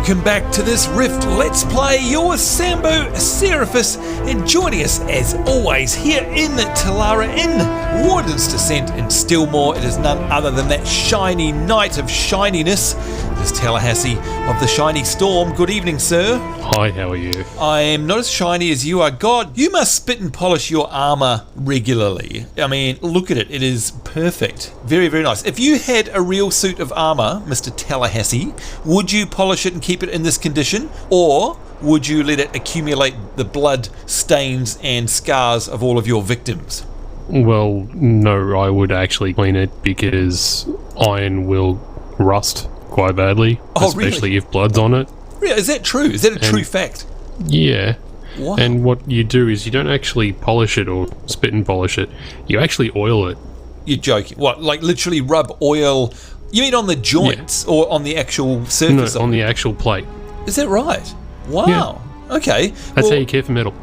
Welcome back to this Rift Let's Play. Your Sambo Seraphis, and joining us as always here in Talara in Warden's Descent in Stillmore, it is none other than that shiny knight of shininess. It is Tallahassee of the Shiny Storm. Good evening, sir. Hi, how are you? I am not as shiny as you are. God, you must spit and polish your armour regularly. I mean, look at it. It is perfect. Very, very nice. If you had a real suit of armour, Mr. Tallahassee, would you polish it and keep it in this condition? Or would you let it accumulate the blood stains and scars of all of your victims? Well, no, I would actually clean it because iron will rust quite badly, especially really? if blood's on it. Really? Is that true? Is that a true fact? Yeah. Wow. And what you do is you don't actually polish it or spit and polish it. You actually oil it. You're joking. What, like literally rub oil? You mean on the joints or on the actual surface? No, on the actual plate. Is that right? Wow. Yeah. Okay. That's how you care for metal.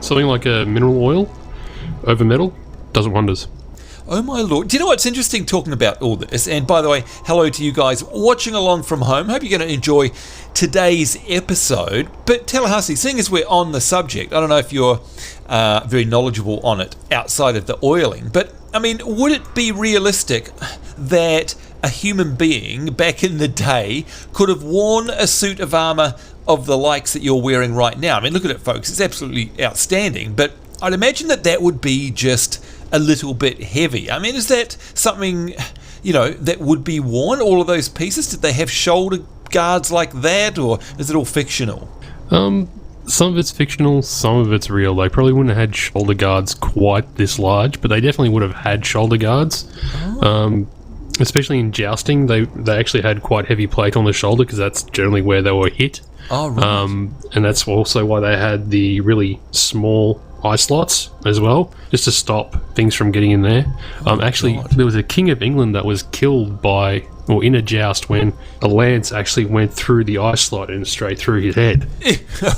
Something like a mineral oil over metal does wonders. Oh my lord. Do you know what's interesting talking about all this? And by the way, hello to you guys watching along from home. Hope you're going to enjoy today's episode. But Tallahassee, seeing as we're on the subject, I don't know if you're very knowledgeable on it outside of the oiling, but I mean, would it be realistic that a human being back in the day could have worn a suit of armour of the likes that you're wearing right now? I mean, look at it, folks. It's absolutely outstanding, but I'd imagine that would be just a little bit heavy. I mean, is that something, that would be worn, all of those pieces? Did they have shoulder guards like that, or is it all fictional? Some of it's fictional, some of it's real. They probably wouldn't have had shoulder guards quite this large, but they definitely would have had shoulder guards. Oh. Especially in jousting, they actually had quite heavy plate on the shoulder because that's generally where they were hit. Oh, right. And that's also why they had the really small eye slots as well, just to stop things from getting in there. Actually, God. There was a king of England that was killed in a joust when a lance actually went through the eye slot and straight through his head.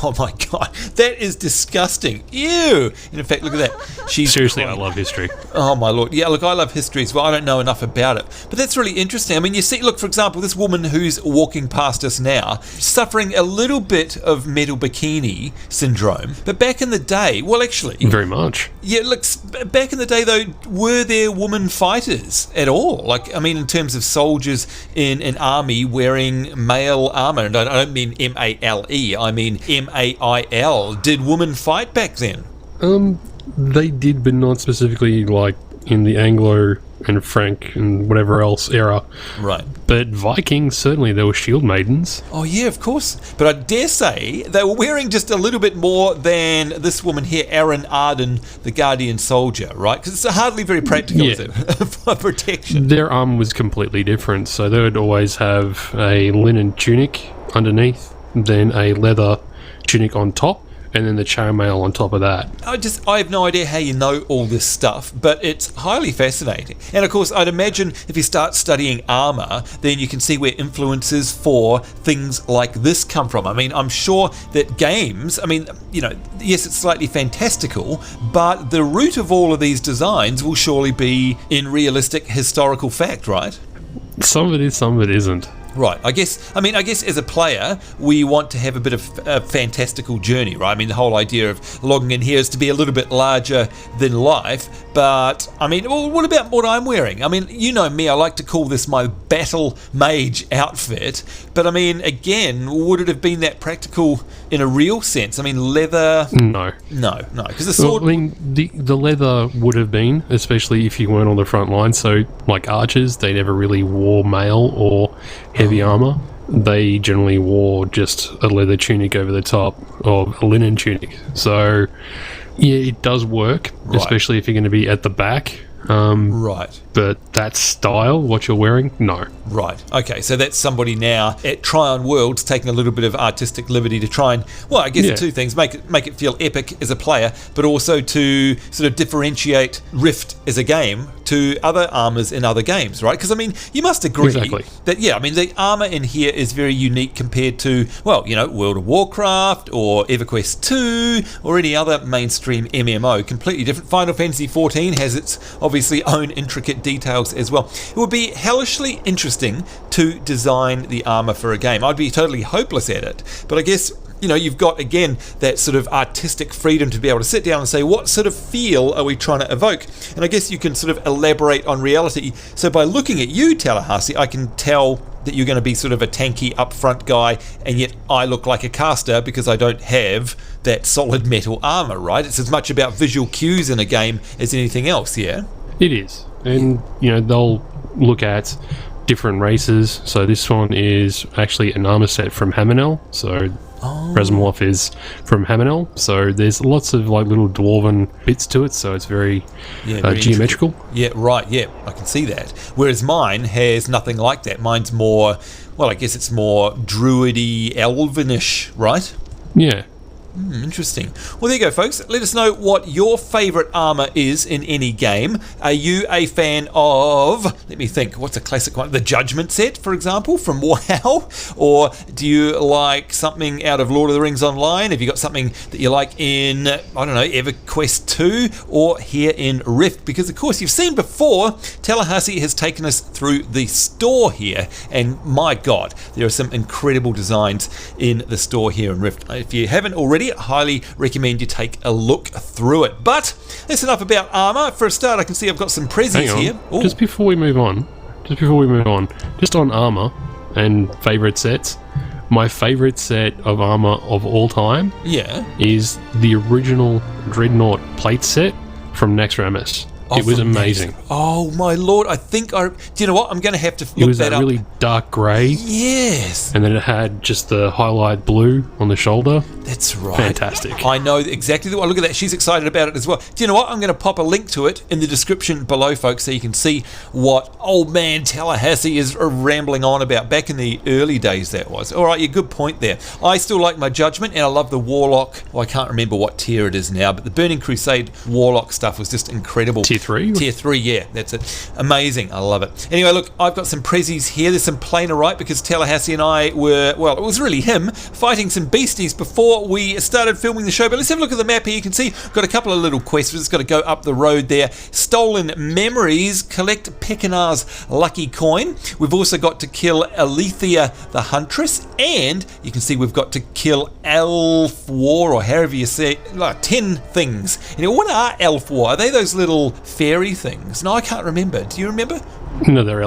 Oh my god, that is disgusting. Ew. And in fact, look at that. Seriously, I love history. Oh my lord. Yeah, look, I love history as well. I don't know enough about it, but that's really interesting. I mean, you see, look, for example, this woman who's walking past us now, suffering a little bit of metal bikini syndrome, but back in the day, well, actually, very much. Yeah, look, back in the day though, were there women fighters at all? Like, I mean, in terms of soldiers in an army wearing male armour, and I don't mean M-A-L-E, I mean M-A-I-L. Did women fight back then? They did, but not specifically like in the Anglo and Frank and whatever else era. Right. But Vikings, certainly there were shield maidens. Oh yeah, of course. But I dare say they were wearing just a little bit more than this woman here, Aaron Arden, the Guardian Soldier, right? Because it's hardly very practical, is it, for protection? Their armor was completely different. So they would always have a linen tunic underneath, then a leather tunic on top, and then the chainmail on top of that. I have no idea how you know all this stuff, but it's highly fascinating. And of course, I'd imagine if you start studying armour, then you can see where influences for things like this come from. I mean, I'm sure that games, I mean, yes, it's slightly fantastical, but the root of all of these designs will surely be in realistic historical fact, right? Some of it is, some of it isn't. Right, I guess as a player, we want to have a bit of a fantastical journey, right? I mean, the whole idea of logging in here is to be a little bit larger than life, but, I mean, well, what about what I'm wearing? I mean, you know me, I like to call this my battle mage outfit, but I mean, again, would it have been that practical in a real sense? I mean, leather... No, because the sword... Well, I mean, the leather would have been, especially if you weren't on the front line, so, like archers, they never really wore mail or heavy armor. They generally wore just a leather tunic over the top, or a linen tunic. So yeah, it does work, right, especially if you're going to be at the back. Right. But that style, what you're wearing, no. Right. Okay, so that's somebody now at Trion Worlds taking a little bit of artistic liberty to try and, well, I guess two things, make it feel epic as a player, but also to sort of differentiate Rift as a game to other armors in other games, right? Because, I mean, you must agree that, yeah, I mean, the armor in here is very unique compared to, well, World of Warcraft or EverQuest 2 or any other mainstream MMO. Completely different. Final Fantasy 14 has its, obviously, obviously own intricate details as well. It would be hellishly interesting to design the armor for a game. I'd be totally hopeless at it, but I guess, you know, you've got, again, that sort of artistic freedom to be able to sit down and say, what sort of feel are we trying to evoke? And I guess you can sort of elaborate on reality. So by looking at you, Tallahassee, I can tell that you're going to be sort of a tanky upfront guy, and yet I look like a caster because I don't have that solid metal armor, right? It's as much about visual cues in a game as anything else, yeah? It is. And, you know, they'll look at different races. So this one is actually an armor set from Hamanel. So Razumov is from Hamanel, so there's lots of like little dwarven bits to it, so it's very geometrical. Yeah, right, yeah, I can see that. Whereas mine has nothing like that. Mine's more, well, I guess it's more druidy, elvenish, right? Yeah. Interesting. Well, there you go, folks. Let us know what your favourite armour is in any game. Are you a fan of, let me think, what's a classic one? The Judgment set, for example, from WoW? Or do you like something out of Lord of the Rings Online? Have you got something that you like in, I don't know, EverQuest 2 or here in Rift? Because, of course, you've seen before, Tallahassee has taken us through the store here. And, my God, there are some incredible designs in the store here in Rift. If you haven't already, I highly recommend you take a look through it. But that's enough about armor. For a start, I can see I've got some prezzies here. Ooh. Just before we move on, just on armor and favorite sets, my favorite set of armor of all time is the original Dreadnought plate set from Naxxramas. It was amazing. Oh my lord! I think do you know what? I'm going to have to look that up. It was that really dark grey. Yes. And then it had just the highlight blue on the shoulder. That's right. Fantastic. I know exactly the one. Look at that. She's excited about it as well. Do you know what? I'm going to pop a link to it in the description below, folks, so you can see what old man Tallahassee is rambling on about. Back in the early days, that was. All right, yeah, good point there. I still like my Judgment, and I love the Warlock. Well, I can't remember what tier it is now, but the Burning Crusade Warlock stuff was just incredible. Tier 3? Tier 3, yeah, that's it. Amazing, I love it. Anyway, look, I've got some prezzies here. There's some planerite because Tallahassee and I were, well, it was really him, fighting some beasties before we started filming the show. But let's have a look at the map here. You can see we've got a couple of little quests. We've just got to go up the road there. Stolen Memories, collect Pekinar's lucky coin. We've also got to kill Alethia the Huntress, and you can see we've got to kill Aelfwar, or however you say it, like 10 things. And what are Aelfwar? Are they those little fairy things? No, I can't remember. Do you remember? No, they're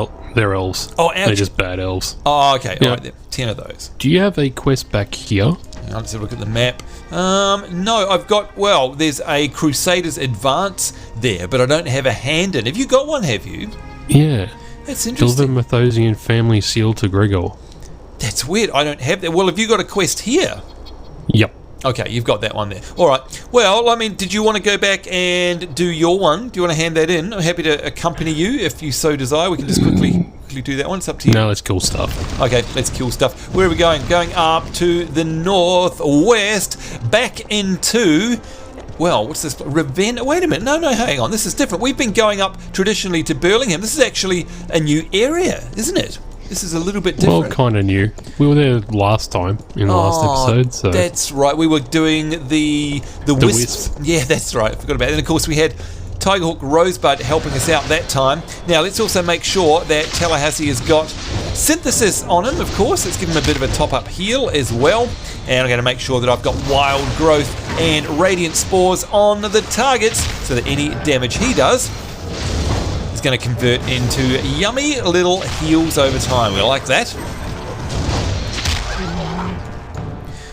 elves. Oh, they're just bad elves. Oh, okay. All right, then. 10 of those. Do you have a quest back here? Let's have a look at the map. No, I've got, well, there's a Crusaders Advance there, but I don't have a hand in. Have you got one, have you? Yeah. That's interesting. Kill the Mathosian family sealed to Gregor. That's weird. I don't have that. Well, have you got a quest here? Yep. Okay, you've got that one there. All right. Well, I mean, did you want to go back and do your one? Do you want to hand that in? I'm happy to accompany you if you so desire. We can just quickly do that one. It's up to you. No, let's kill stuff. Okay, let's kill stuff. Where are we going? Going up to the northwest, back into, well, what's this? Ravenna? Wait a minute. No, hang on. This is different. We've been going up traditionally to Burlingham. This is actually a new area, isn't it? This is a little bit different. Well, kind of new. We were there last time in the last episode. So that's right. We were doing the wisps. Yeah, that's right. I forgot about it. And of course, we had Tigerhawk Rosebud helping us out that time. Now, let's also make sure that Tallahassee has got Synthesis on him, of course. Let's give him a bit of a top-up heal as well. And I'm going to make sure that I've got Wild Growth and Radiant Spores on the targets so that any damage he does is going to convert into yummy little heals over time. We like that.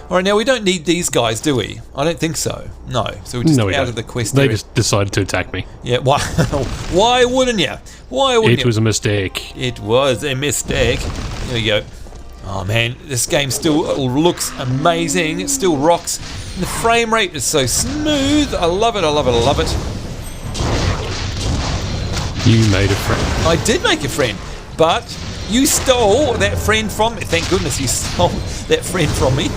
All right, now we don't need these guys, do we? I don't think so. No. So we're just out of the quest They area. just decided to attack me. Yeah, why wouldn't you? Why wouldn't you? It was a mistake. It was a mistake. There we go. Oh man, this game still looks amazing. It still rocks. And the frame rate is so smooth. I love it, I love it, I love it. You made a friend. I did make a friend, but you stole that friend from me. Thank goodness you stole that friend from me.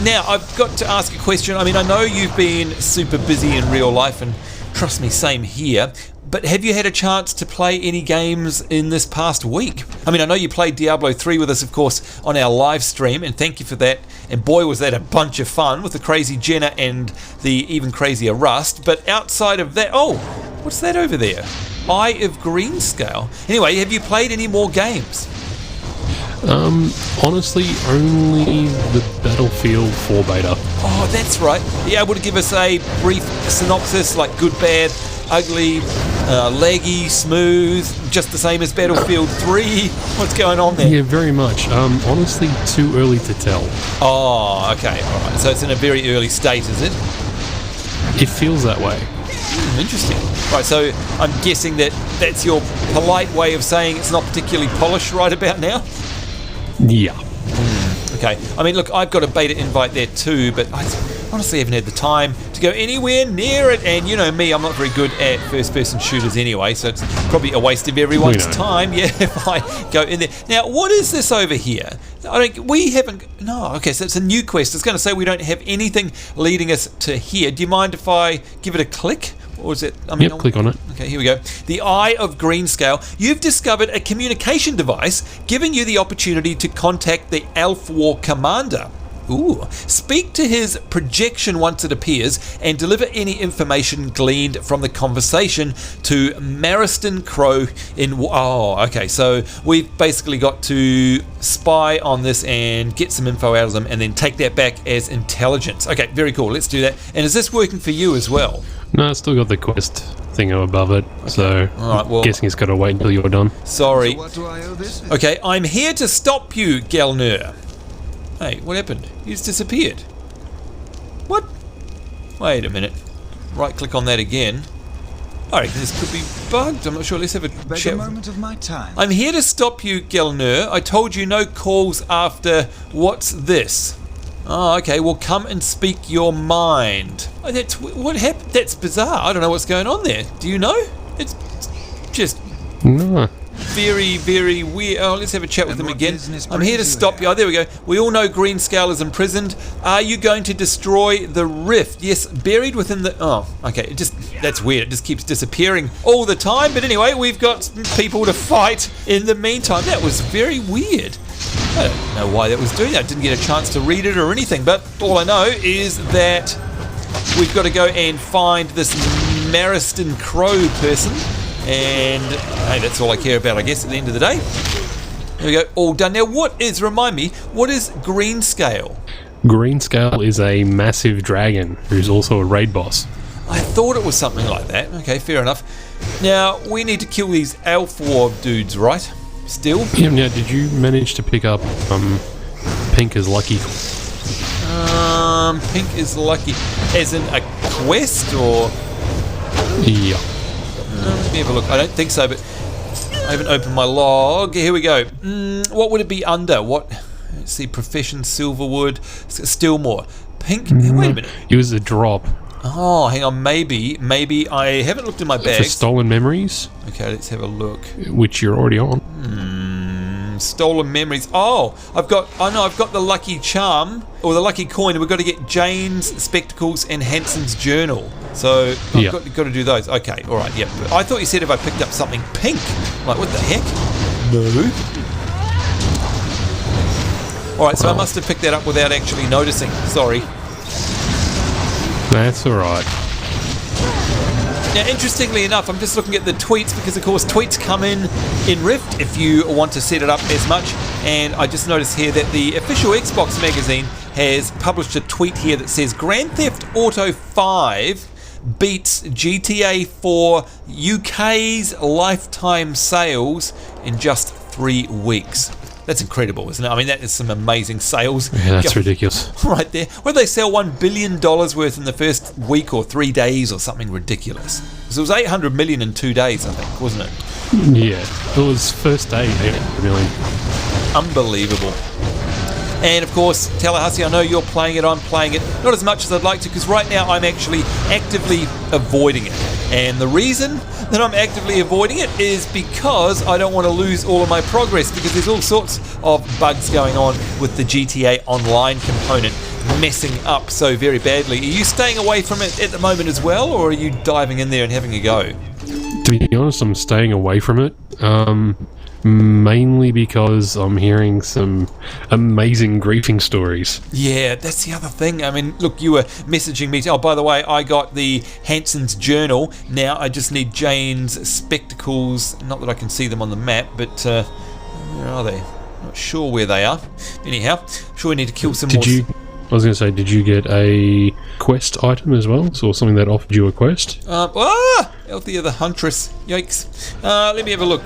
Now, I've got to ask a question. I mean, I know you've been super busy in real life, and trust me, same here. But have you had a chance to play any games in this past week? I mean, I know you played Diablo 3 with us, of course, on our live stream, and thank you for that. And boy, was that a bunch of fun with the crazy Jenna and the even crazier Rust. But outside of that, oh, what's that over there? Eye of Greenscale. Anyway, have you played any more games? Honestly, only the Battlefield 4 beta. Oh, that's right. Are you able to give us a brief synopsis, like good, bad, ugly, laggy, smooth, just the same as Battlefield 3? What's going on there? Yeah, very much. Honestly, too early to tell. Oh, okay. All right. So it's in a very early state, is it? It feels that way. Interesting. Right, so I'm guessing that's your polite way of saying it's not particularly polished right about now? Yeah. Okay. I mean, look, I've got a beta invite there too, but I honestly haven't had the time to go anywhere near it. And you know me, I'm not very good at first-person shooters anyway, so it's probably a waste of everyone's time, if I go in there. Now, what is this over here? We haven't... No, okay, so it's a new quest. It's going to say we don't have anything leading us to here. Do you mind if I give it a click? Or is it... Click on it. Okay, here we go. The Eye of Greenscale. You've discovered a communication device giving you the opportunity to contact the Aelfwar commander. Ooh. Speak to his projection once it appears and deliver any information gleaned from the conversation to Mariston Crow in... Oh, okay, so we've basically got to spy on this and get some info out of them and then take that back as intelligence. Okay, very cool. Let's do that. And is this working for you as well? No, it's still got the quest thing above it, so all right, well, I'm guessing it's got to wait until you're done. Sorry. So what do I owe this? Okay, I'm here to stop you, Gelnir. Hey, what happened? He's disappeared. What? Wait a minute. Right click on that again. I reckon this could be bugged. I'm not sure. Let's have a Beg chat. a moment of my time. I'm here to stop you, Gelnir. I told you no calls after... What's this? Oh, okay. Well, come and speak your mind. Oh, that's... What happened? That's bizarre. I don't know what's going on there. Do you know? It's just... No. Very, very weird. Oh, let's have a chat with them again. I'm here to brings you stop you. here? Oh, there we go. We all know Greenscale is imprisoned. Are you going to destroy the rift? Yes, buried within the... Oh, okay. That's weird. It just keeps disappearing all the time. But anyway, we've got people to fight in the meantime. That was very weird. I don't know why that was doing that. I didn't get a chance to read it or anything. But all I know is that we've got to go and find this Mariston Crow person. And hey, that's all I care about, I guess, at the end of the day. There we go, all done. Now, remind me, what is Greenscale? Greenscale is a massive dragon who's also a raid boss. I thought it was something like that. Okay, fair enough. Now, we need to kill these Aelfwar dudes, right? Still? Yeah, now, did you manage to pick up Pink is Lucky? Pink is Lucky. As in a quest, or...? Yeah. Let me have a look. I don't think so, but I haven't opened my log. Here we go. What would it be under? Let's see. Profession, Silverwood, Stillmore. Pink. Wait a minute. It was a drop. Oh, hang on. Maybe I haven't looked in my For bags. stolen memories, Okay, let's have a look. which you're already on. Stolen memories. Oh, I've got the lucky charm or the lucky coin. We've got to get Jane's spectacles and Hanson's journal. So I've got to do those. Okay, all right, yeah. But I thought you said if I picked up something pink. Like, what the heck? No. All right, so I must have picked that up without actually noticing. Sorry. That's all right. Now, interestingly enough, I'm just looking at the tweets because, of course, tweets come in Rift if you want to set it up as much. And I just noticed here that the official Xbox magazine has published a tweet here that says Grand Theft Auto 5 beats GTA 4 UK's lifetime sales in just 3 weeks. That's incredible, isn't it? I mean, that is some amazing sales. Yeah, that's ridiculous. Right there. What did they sell $1 billion worth in the first week or 3 days or something ridiculous? Because it was 800 million in 2 days, I think, wasn't it? Yeah, it was first day, 800 million. Unbelievable. And of course, Tallahassee, I know you're playing it, I'm playing it. Not as much as I'd like to, because right now I'm actually actively avoiding it. And the reason that I'm actively avoiding it is because I don't want to lose all of my progress, because there's all sorts of bugs going on with the GTA Online component messing up so very badly. Are you staying away from it at the moment as well, or are you diving in there and having a go? To be honest, I'm staying away from it. mainly because I'm hearing some amazing griefing stories. Yeah, that's the other thing. I mean, look, you were messaging me. Oh, by the way, I got the Hanson's journal. Now I just need Jane's spectacles. Not that I can see them on the map, but where are they? Not sure where they are. Anyhow, I'm sure we need to kill some more. I was going to say, did you get a quest item as well? So something that offered you a quest? Alethia the Huntress. Yikes. Let me have a look.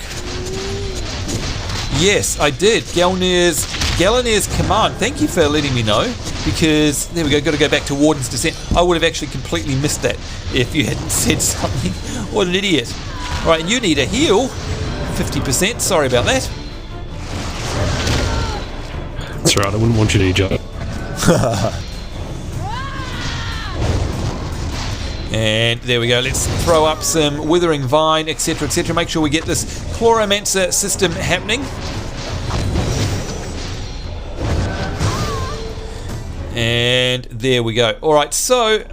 Yes, I did. Gallanir's command. Thank you for letting me know, because there we go. Got to go back to Warden's descent. I would have actually completely missed that if you hadn't said something. What an idiot. All right, and you need a heal. 50%. Sorry about that. That's right. I wouldn't want you to eject. And there we go. Let's throw up some Withering Vine, etc., etc. Make sure we get this Chloromancer system happening. And there we go. All right, so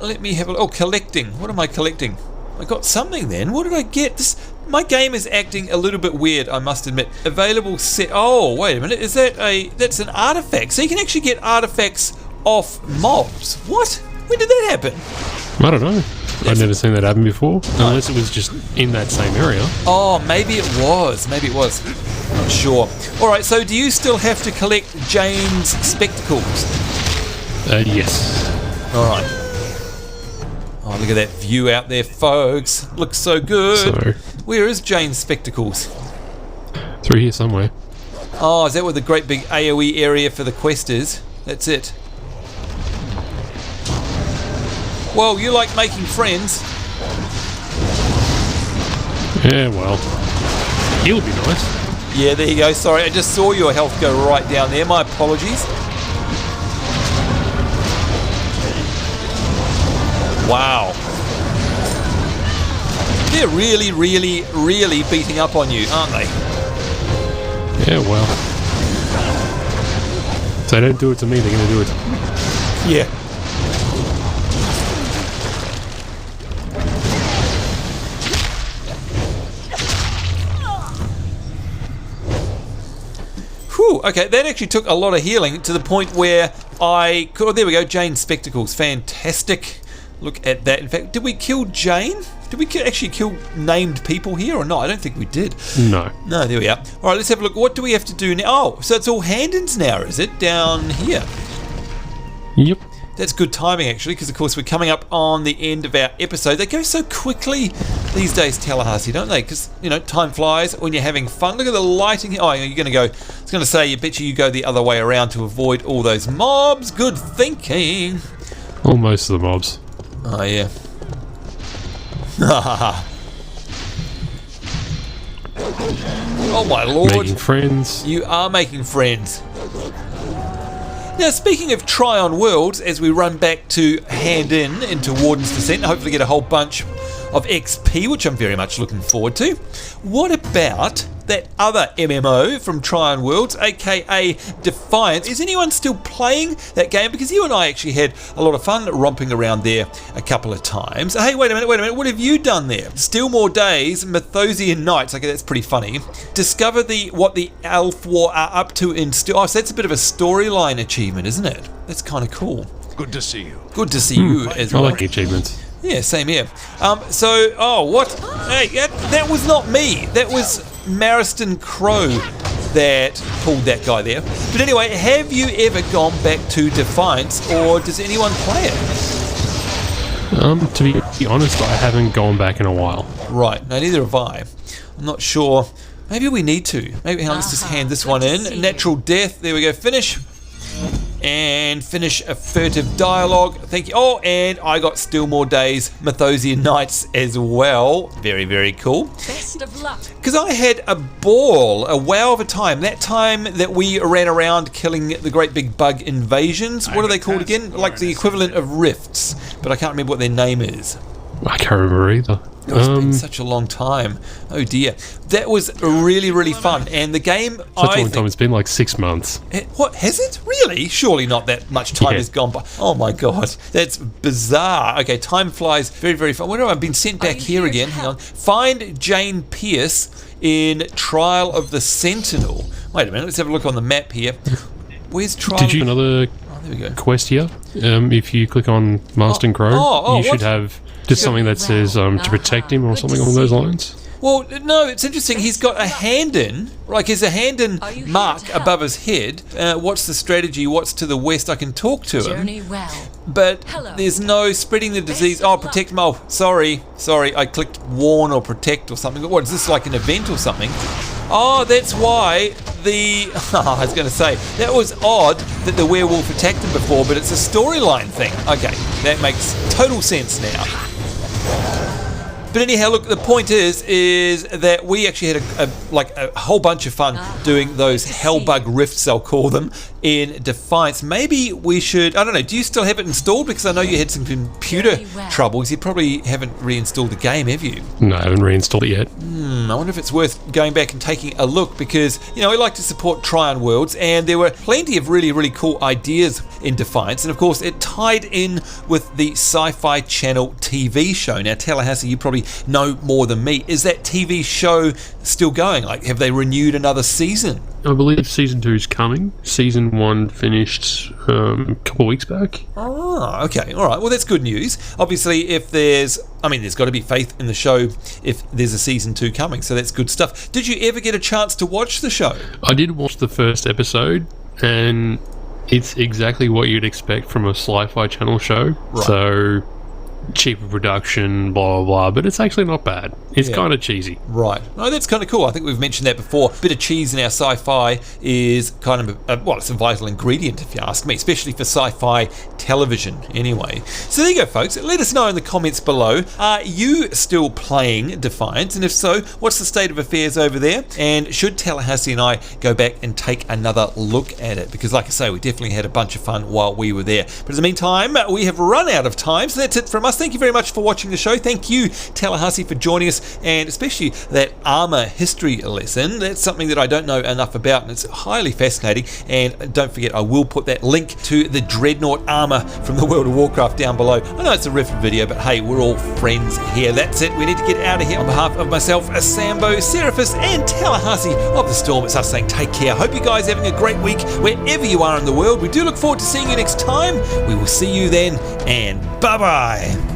let me have a look. Oh, collecting. What am I collecting? I got something then. What did I get? My game is acting a little bit weird, I must admit. Available set. Oh, wait a minute. Is that that's an artifact? So you can actually get artifacts off mobs. What? When did that happen? I don't know. I've never seen that happen before. Unless it was just in that same area. Oh, maybe it was. Maybe it was. Not sure. All right, so do you still have to collect Jane's spectacles? Yes. All right. Oh, look at that view out there, folks. Looks so good. So, where is Jane's spectacles? through here somewhere. Oh, is that where the great big AoE area for the quest is? That's it. Well, you like making friends. Yeah, well, he'll be nice. Yeah, there you go. Sorry, I just saw your health go right down there. My apologies. Wow. They're really, really, really beating up on you, aren't they? Yeah, well. If they don't do it to me, they're going to do it. Yeah. Whew, okay, that actually took a lot of healing to the point where I could... Oh, there we go, Jane's spectacles. Fantastic. Look at that. In fact, did we kill Jane? Did we actually kill named people here or not? I don't think we did. No. No, there we are. All right, let's have a look. What do we have to do now? Oh, so it's all hand-ins now, is it? Down here. Yep. That's good timing, actually, because, of course, we're coming up on the end of our episode. They go so quickly these days, Tallahassee, don't they? Because, you know, time flies when you're having fun. Look at the lighting here. Oh, you're going to go... I was going to say, you bet you go the other way around to avoid all those mobs. Good thinking. Well, most of the mobs. Oh, yeah. Oh, my lord. Making friends. You are making friends. Now, speaking of Trion Worlds, as we run back to hand into Warden's Descent, hopefully get a whole bunch of XP, which I'm very much looking forward to. What about that other MMO from Trion Worlds, aka Defiance? Is anyone still playing that game? Because you and I actually had a lot of fun romping around there a couple of times. Hey, wait a minute, what have you done there? Still More Days, Mythosian Nights. Okay, that's pretty funny. Discover what the Aelfwar are up to in still. Oh, so that's a bit of a storyline achievement, isn't it? That's kind of cool. Good to see you. Good to see you as I well. like achievements. Yeah, same here. What? Hey, that was not me. That was Mariston Crow that pulled that guy there. But anyway, have you ever gone back to Defiance, or does anyone play it? To be honest, I haven't gone back in a while. Right, no, neither have I. I'm not sure. Maybe we need to. Maybe let's just hand this one in. Natural death. There we go. Finish. And finish a furtive dialogue. Thank you. Oh, and I got Still More Days, Mythosian Nights as well. Very, very cool. Best of luck. Because I had a ball, a wow of a time. That time that we ran around killing the great big bug invasions. What are they called again? Like the equivalent of rifts. But I can't remember what their name is. I can't remember either. It's been such a long time. Oh dear. That was really, really fun. And the game, Such a long time. It's been like 6 months. What, has it? Really? Surely not that much time has gone by. Oh my god. That's bizarre. Okay, time flies very, very fast. Where have I been sent back here again? Hang on. Find Jane Pierce in Trial of the Sentinel. Wait a minute. Let's have a look on the map here. Where's Trial? Did you another there we go. quest here? If you click on Marston Crow, you should have just something that says to protect him or something along those lines. Well, no, it's interesting. He's got a hand-in, like there's a hand-in mark above his head. What's the strategy? What's to the west? I can talk to him. But there's no spreading the disease. Oh, protect him. Oh, sorry. I clicked warn or protect or something. What, is this like an event or something? Oh, that's why I was going to say, that was odd that the werewolf attacked him before, but it's a storyline thing. Okay, that makes total sense now. But anyhow, look, the point is that we actually had a whole bunch of fun doing those hellbug rifts, I'll call them, in Defiance. Maybe we should, I don't know, do you still have it installed? Because I know you had some computer troubles. You probably haven't reinstalled the game, have you? No, I haven't reinstalled it yet. I wonder if it's worth going back and taking a look, because, you know, we like to support Trion Worlds, and there were plenty of really, really cool ideas in Defiance, and of course it tied in with the Sci-Fi Channel TV show. Now, Tallahassee, you probably know more than me. Is that TV show still going? Like, have they renewed another season? I believe season 2 is coming. Season 1 finished a couple of weeks back. Oh, okay. All right. Well, that's good news. Obviously, if there's got to be faith in the show if there's a season 2 coming. So that's good stuff. Did you ever get a chance to watch the show? I did watch the first episode, and it's exactly what you'd expect from a Sci-Fi Channel show. Right. So cheaper production, blah, blah, blah, but it's actually not bad. It's kind of cheesy. Right. Oh, that's kind of cool. I think we've mentioned that before. A bit of cheese in our sci-fi is kind of, it's a vital ingredient, if you ask me, especially for sci-fi television anyway. So there you go, folks. Let us know in the comments below. Are you still playing Defiance? And if so, what's the state of affairs over there? And should Tallahassee and I go back and take another look at it? Because like I say, we definitely had a bunch of fun while we were there. But in the meantime, we have run out of time. So that's it from us. Thank you very much for watching the show. Thank you, Tallahassee, for joining us, and especially that armor history lesson. That's something that I don't know enough about, and it's highly fascinating. And don't forget, I will put that link to the Dreadnought armor from the World of Warcraft down below. I know it's a riff video, but hey, we're all friends here. That's it. We need to get out of here. On behalf of myself, Sambonz, Seraphis and Tallahassee of the Storm, it's us saying take care. Hope you guys are having a great week wherever you are in the world. We do look forward to seeing you next time. We will see you then, and bye-bye.